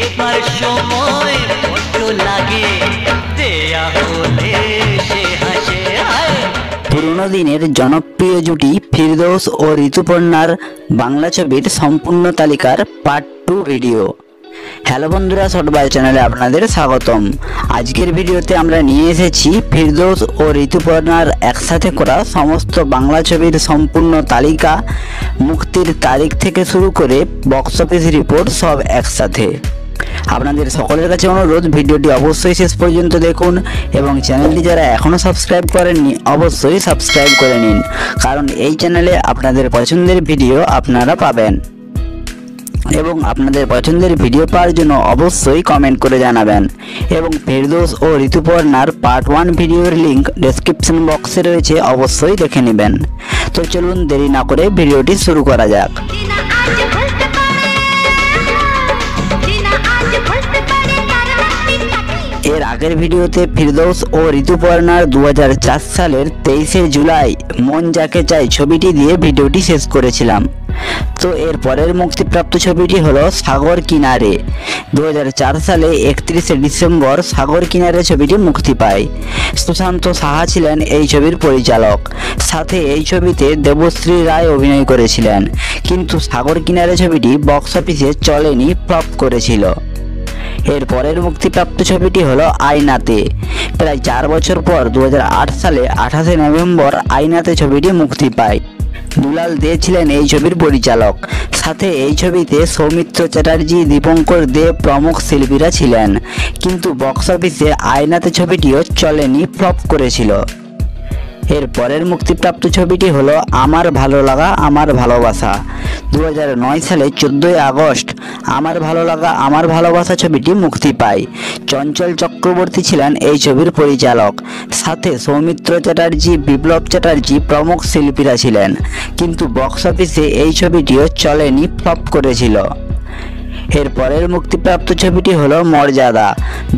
এবার সময় বড্ড লাগে দেয়া হলে সে হাসে। পুরনো দিনের জনপ্রিয় জুটি ফিরদৌস ও ঋতুপর্ণার বাংলা ছবির সম্পূর্ণ তালিকার পার্ট 2 ভিডিও। হ্যালো বন্ধুরা, শর্টবাই চ্যানেলে আপনাদের স্বাগতম। আজকের ভিডিওতে আমরা নিয়ে এসেছি ফিরদৌস ও ঋতুপর্ণার একসাথে করা সমস্ত বাংলা ছবির সম্পূর্ণ তালিকা, মুক্তির তারিখ থেকে শুরু করে বক্স অফিস রিপোর্ট সব একসাথে। আপনাদের সকলের কাছে অনুরোধ, ভিডিওটি অবশ্যই শেষ পর্যন্ত দেখুন এবং চ্যানেলটি যারা এখনও সাবস্ক্রাইব করেননি অবশ্যই সাবস্ক্রাইব করে নিন, কারণ এই চ্যানেলে আপনাদের পছন্দের ভিডিও আপনারা পাবেন এবং আপনাদের পছন্দের ভিডিও পাওয়ার জন্য অবশ্যই কমেন্ট করে জানাবেন। এবং ফিরদৌস ও ঋতুপর্ণার পার্ট 1 ভিডিওর লিঙ্ক ডেসক্রিপশন বক্সে রয়েছে, অবশ্যই দেখে নেবেন। তো চলুন দেরি না করে ভিডিওটি শুরু করা যাক। এর আগের ভিডিওতে ফিরদৌস ও ঋতুপর্ণার 2004 সালের 23শে জুলাই মন যাকে চাই ছবিটি দিয়ে ভিডিওটি শেষ করেছিলাম। তো এর পরের মুক্তিপ্রাপ্ত ছবিটি হলো সাগর কিনারে। 2004 সালে 31শে ডিসেম্বর সাগর কিনারে ছবিটি মুক্তি পায়। সুশান্ত সাহা ছিলেন এই ছবির পরিচালক, সাথে এই ছবিতে দেবশ্রী রায় অভিনয় করেছিলেন। কিন্তু সাগর কিনারে ছবিটি বক্স অফিসে চলেনি, ফ্লপ করেছিল। এর পরের মুক্তিপ্রাপ্ত ছবিটি হলো আয়নাতে। প্রায় 4 বছর পর 2008 সালে 28শে নভেম্বর আয়নাতে ছবিটি মুক্তি পায়। দুলাল দে ছিলেন এই ছবির পরিচালক, সাথে এই ছবিতে সৌমিত্র চ্যাটার্জি, দীপঙ্কর দে প্রমুখ শিল্পীরা ছিলেন। কিন্তু বক্স অফিসে আয়নাতে ছবিটিও চলেনি, ফ্লপ করেছিল। এর পরের মুক্তিপ্রাপ্ত ছবিটি হলো আমার ভালো লাগা আমার ভালোবাসা। 2009 সালে 14ই আগস্ট আমার ভালো লাগা আমার ভালোবাসা ছবিটি মুক্তি পায়। চঞ্চল চক্রবর্তী ছিলেন এই ছবির পরিচালক, সাথে সৌমিত্র চ্যাটার্জি, বিপ্লব চ্যাটার্জি প্রমুখ শিল্পীরা ছিলেন। কিন্তু বক্স অফিসে এই ছবিটিও চলেনি, ফ্লপ করেছিল। এর পরের মুক্তিপ্রাপ্ত ছবিটি হলো মর্যাদা।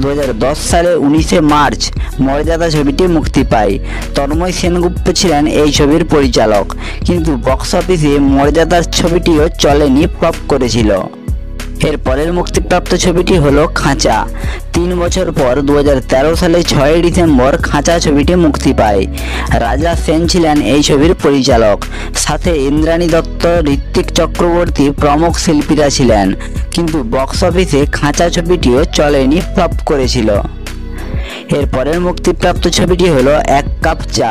2010 সালে 19শে মার্চ মর্যাদা ছবিটি মুক্তি পায়। তন্ময় সেনগুপ্ত ছিলেন এই ছবির পরিচালক, কিন্তু বক্স অফিসে মর্যাদার ছবিটিও চলেনি, ফ্লপ করেছিল। এর পরের মুক্তিপ্রাপ্ত ছবিটি হলো খাঁচা। 3 বছর পর 2013 সালে 6ই ডিসেম্বর খাঁচা ছবিটি মুক্তি পায়। রাজা সেন ছিলেন এই ছবির পরিচালক, সাথে ইন্দ্রাণী দত্ত, ঋত্বিক চক্রবর্তী প্রমুখ শিল্পীরা ছিলেন। কিন্তু বক্স অফিসে খাঁচা ছবিটিও চলেনি, ফ্লপ করেছিল। এর পরের মুক্তিপ্রাপ্ত ছবিটি হলো এক কাপ চা।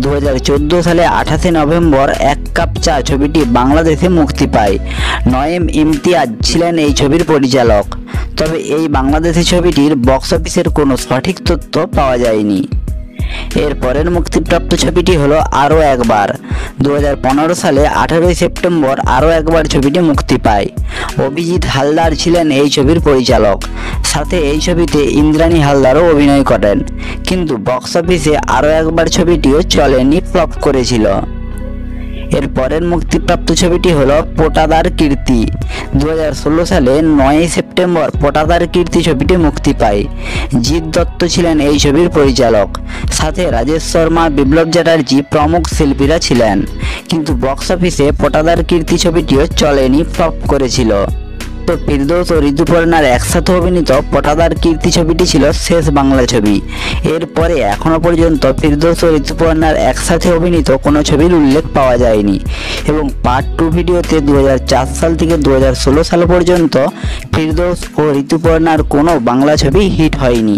2014 সালে 28শে নভেম্বর এক কাপ চা ছবিটি বাংলাদেশে মুক্তি পায়। নয়েম ইমতিয়াজ ছিলেন এই ছবির পরিচালক, তবে এই বাংলাদেশি ছবিটির বক্স অফিসের কোনো সঠিক তথ্য পাওয়া যায়নি। এর পরের মুক্তিপ্রাপ্ত ছবিটি হলো আরও একবার। 2015 সালে 18ই সেপ্টেম্বর আরও একবার ছবিটি মুক্তি পায়। অভিজিৎ হালদার ছিলেন এই ছবির পরিচালক, সাথে এই ছবিতে ইন্দ্রাণী হালদারও অভিনয় করেন। কিন্তু বক্স অফিসে আরও একবার ছবিটিও চলেনি, ফ্লপ করেছিল। এর পরের মুক্তিপ্রাপ্ত ছবিটি হলো পোটাদার কীর্তি। 2016 সালে 9ই সেপ্টেম্বর পোটাদার কীর্তি ছবিটি মুক্তি পায়। জিৎ দত্ত ছিলেন এই ছবির পরিচালক, সাথে রাজেশ শর্মা, বিপ্লব চ্যাটার্জি প্রমুখ শিল্পীরা ছিলেন। কিন্তু বক্স অফিসে পোটাদার কীর্তি ছবিটিও চলেনি, ফ্লপ করেছিল। তো ফিরদৌস ও ঋতুপর্ণার একসাথে অভিনীত পোটাদার কীর্তি ছবিটি ছিল শেষ বাংলা ছবি। এরপরে এখনও পর্যন্ত ফিরদৌস ও ঋতুপর্ণার একসাথে অভিনীত কোনো ছবির উল্লেখ পাওয়া যায়নি। এবং পার্ট 2 ভিডিওতে 2004 সাল থেকে 2016 সাল পর্যন্ত ফিরদৌস ও ঋতুপর্ণার কোনো বাংলা ছবি হিট হয়নি,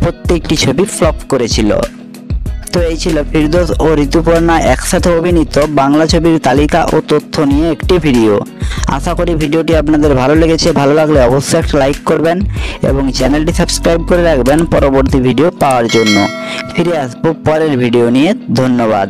প্রত্যেকটি ছবি ফ্লপ করেছিল। তো এই ছিল ফিরদৌস ও ঋতুপর্ণা একসাথে অভিনীত বাংলা ছবির তালিকা ও তথ্য নিয়ে একটি ভিডিও। আশা করি ভিডিওটি আপনাদের ভালো লেগেছে। ভালো লাগলে অবশ্যই একটা লাইক করবেন এবং চ্যানেলটি সাবস্ক্রাইব করে রাখবেন পরবর্তী ভিডিও পাওয়ার জন্য। ফিরে আসবো পরের ভিডিও নিয়ে। ধন্যবাদ।